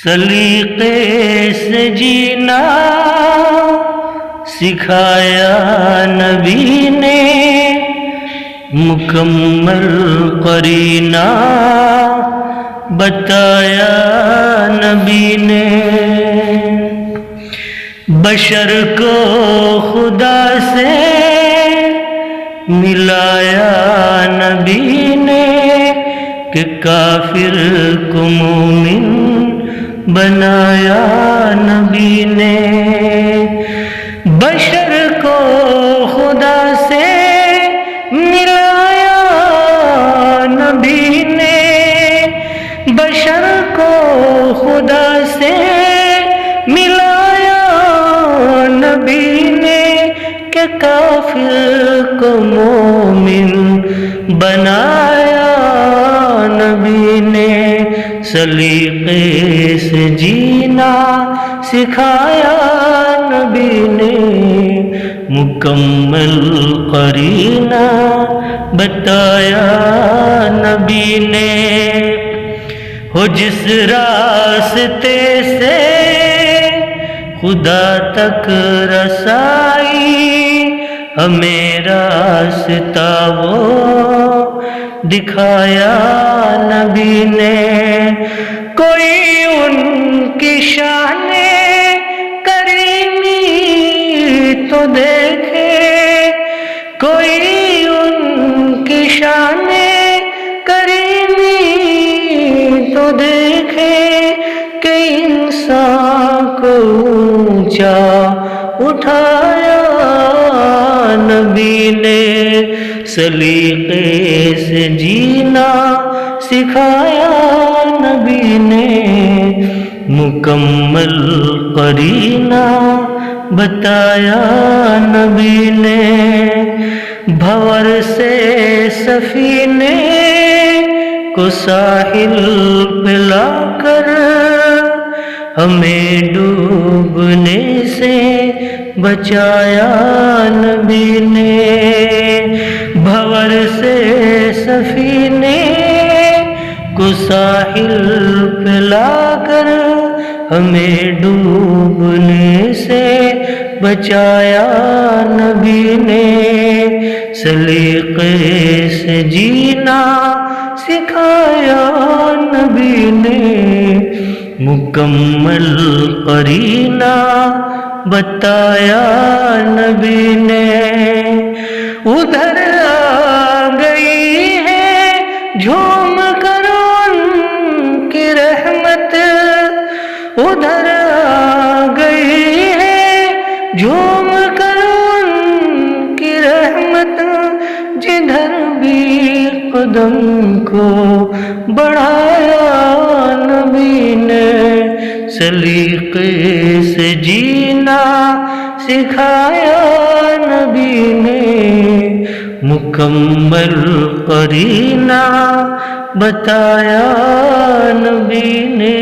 سلیقے سے جینا سکھایا نبی نے، مکمل قرینہ بتایا نبی نے، بشر کو خدا سے ملایا نبی نے، کہ کافر کو مومن بنایا نبی نے، بشر کو خدا سے ملایا نبی نے، بشر کو خدا سے ملایا نبی نے، کہ کافر کو مومن بنایا نبی نے، سلیقے سے جینا سکھایا نبی نے، مکمل قرینہ بتایا نبی نے، ہو جس راستے سے خدا تک رسائی، ہمیں راستہ وہ دکھایا نبی نے، کوئی ان کی شان کریمی تو دیکھے، کوئی ان کی شان کریمی تو دیکھے، کہ انسان کو اونچا اٹھایا نبی نے، سلیقے سے جینا سکھایا نبی نے، مکمل قرینہ بتایا نبی نے، بھور سے سفینے کو ساحل پہ لا کر ہمیں ڈوبنے سے بچایا نبی نے، بھور سے سفینے کو ساحل پہ لا کر ہمیں ڈوبنے سے بچایا نبی نے، سلیقے سے جینا سکھایا نبی نے، مکمل قرینہ بتایا نبی نے، ادھر آ گئی ہے جھوم کر ان کی رحمت، ادھر آ گئی ہے جھوم کر ان کی رحمت، جدھر بھی قدم کو بڑھایا نبی نے، سلیقے سے جینا سکھایا نبی نے، مکمل قرینہ بتایا نبی نے۔